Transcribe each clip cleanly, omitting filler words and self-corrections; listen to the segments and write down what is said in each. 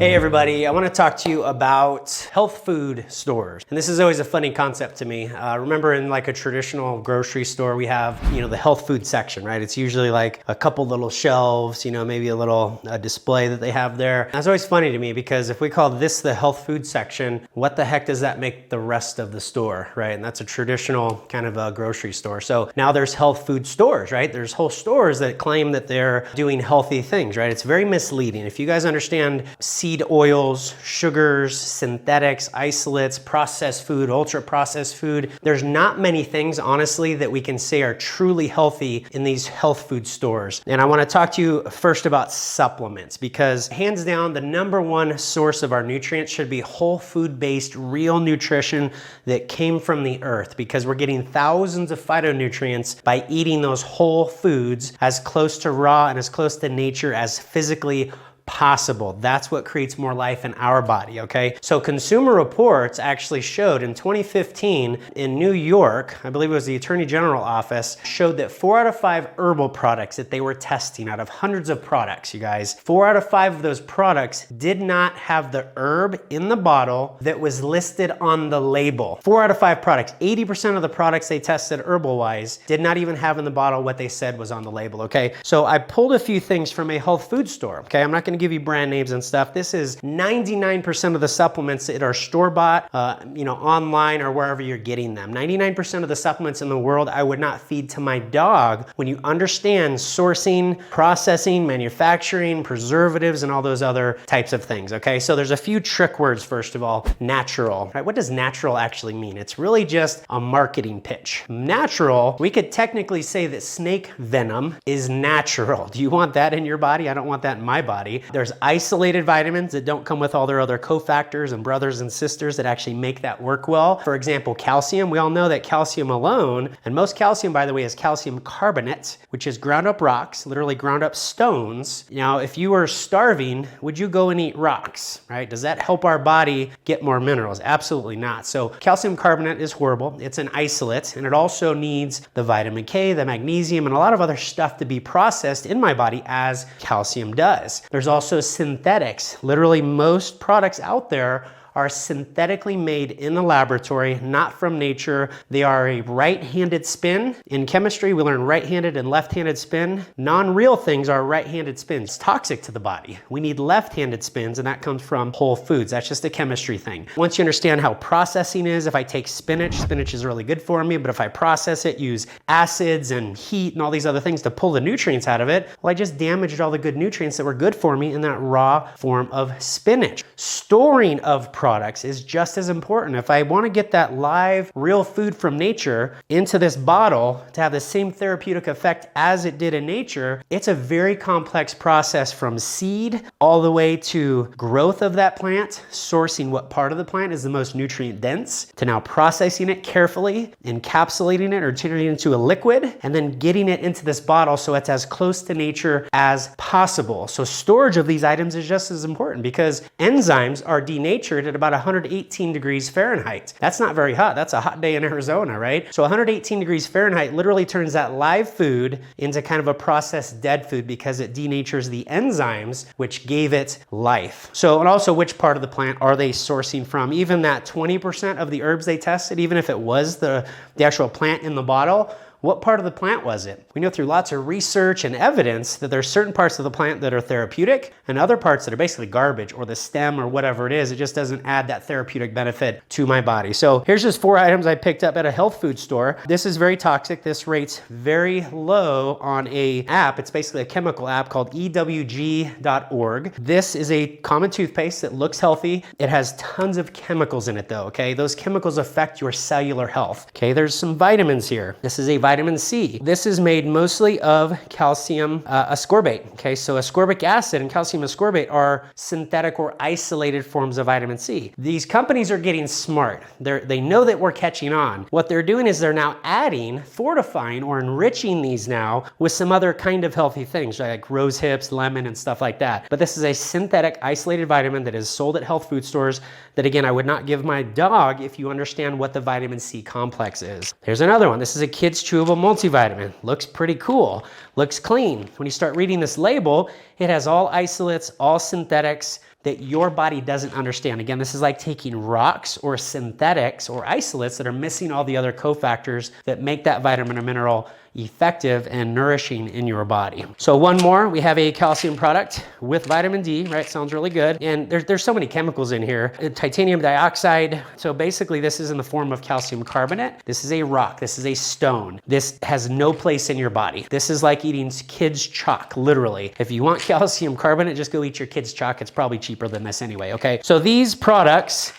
Hey everybody, I want to talk to you about health food stores. And this is always a funny concept to me. Remember in like a traditional grocery store, we have, the health food section, right? It's usually like a couple little shelves, maybe a little display that they have there. That's always funny to me because if we call this the health food section, what the heck does that make the rest of the store, right? And that's a traditional kind of a grocery store. So now there's health food stores, right? There's whole stores that claim that they're doing healthy things, right? It's very misleading. If you guys understand seed oils, sugars, synthetics, isolates, processed food, ultra processed food, there's not many things, honestly, that we can say are truly healthy in these health food stores. And I want to talk to you first about supplements because hands down, the number one source of our nutrients should be whole food based, real nutrition that came from the earth because we're getting thousands of phytonutrients by eating those whole foods as close to raw and as close to nature as physically possible. That's what creates more life in our body, okay? So Consumer Reports actually showed in 2015 in New York, I believe it was the Attorney General office, showed that 4 out of 5 herbal products that they were testing out of hundreds of products, you guys, 4 out of 5 of those products did not have the herb in the bottle that was listed on the label. 4 out of 5 products, 80% of the products they tested herbal-wise did not even have in the bottle what they said was on the label, okay? So I pulled a few things from a health food store, okay? I'm not going to give you brand names and stuff. This is 99% of the supplements that are store-bought, online or wherever you're getting them. 99% of the supplements in the world I would not feed to my dog when you understand sourcing, processing, manufacturing, preservatives, and all those other types of things, okay? So there's a few trick words, first of all. Natural, right? What does natural actually mean? It's really just a marketing pitch. Natural, we could technically say that snake venom is natural. Do you want that in your body? I don't want that in my body. There's isolated vitamins that don't come with all their other cofactors and brothers and sisters that actually make that work well. For example, calcium. We all know that calcium alone, and most calcium, by the way, is calcium carbonate, which is ground up rocks, literally ground up stones. Now, if you were starving, would you go and eat rocks, right? Does that help our body get more minerals? Absolutely not. So calcium carbonate is horrible. It's an isolate, and it also needs the vitamin K, the magnesium, and a lot of other stuff to be processed in my body as calcium does. There's also synthetics. Literally most products out there are synthetically made in the laboratory, not from nature. They are a right-handed spin. In chemistry, we learn right-handed and left-handed spin. Non-real things are right-handed spins. It's toxic to the body. We need left-handed spins, and that comes from whole foods. That's just a chemistry thing. Once you understand how processing is, if I take spinach is really good for me, but if I process it, use acids and heat and all these other things to pull the nutrients out of it, well, I just damaged all the good nutrients that were good for me in that raw form of spinach. Storing of products is just as important. If I want to get that live, real food from nature into this bottle to have the same therapeutic effect as it did in nature, it's a very complex process from seed all the way to growth of that plant, sourcing what part of the plant is the most nutrient dense, to now processing it carefully, encapsulating it or turning it into a liquid, and then getting it into this bottle so it's as close to nature as possible. So storage of these items is just as important because enzymes are denatured at about 118 degrees Fahrenheit. That's not very hot. That's a hot day in Arizona, right? So 118 degrees Fahrenheit literally turns that live food into kind of a processed dead food because it denatures the enzymes which gave it life. So, and also which part of the plant are they sourcing from? Even that 20% of the herbs they tested, even if it was the actual plant in the bottle, what part of the plant was it? We know through lots of research and evidence that there's certain parts of the plant that are therapeutic and other parts that are basically garbage or the stem or whatever it is. It just doesn't add that therapeutic benefit to my body. So here's just 4 items I picked up at a health food store. This is very toxic. This rates very low on a app. It's basically a chemical app called EWG.org. This is a common toothpaste that looks healthy. It has tons of chemicals in it though, okay? Those chemicals affect your cellular health, okay? There's some vitamins here. This is a vitamin C. This is made mostly of calcium ascorbate. Okay, so ascorbic acid and calcium ascorbate are synthetic or isolated forms of vitamin C. These companies are getting smart. They know that we're catching on. What they're doing is they're now adding, fortifying, or enriching these now with some other kind of healthy things like rose hips, lemon, and stuff like that. But this is a synthetic isolated vitamin that is sold at health food stores that, again, I would not give my dog if you understand what the vitamin C complex is. Here's another one. This is a kid's chewable multivitamin. Looks pretty cool. Looks clean. When you start reading this label, it has all isolates, all synthetics, that your body doesn't understand. Again, this is like taking rocks or synthetics or isolates that are missing all the other cofactors that make that vitamin or mineral effective and nourishing in your body. So one more, we have a calcium product with vitamin D, right? Sounds really good. And there's so many chemicals in here. Titanium dioxide. So basically this is in the form of calcium carbonate. This is a rock. This is a stone. This has no place in your body. This is like eating kids' chalk, literally. If you want calcium carbonate, just go eat your kids' chalk. It's probably cheaper than this anyway, okay? So these products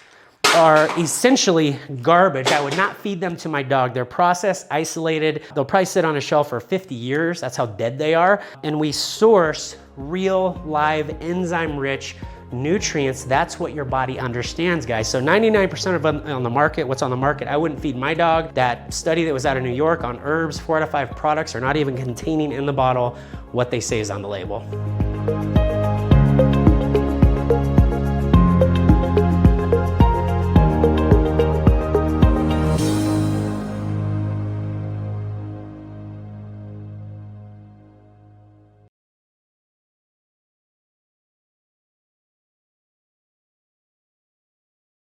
are essentially garbage. I would not feed them to my dog. They're processed, isolated. They'll probably sit on a shelf for 50 years. That's how dead they are. And we source real, live, enzyme-rich nutrients. That's what your body understands, guys. So 99% of them on the market, what's on the market, I wouldn't feed my dog. That study that was out of New York on herbs, 4 out of 5 products are not even containing in the bottle what they say is on the label.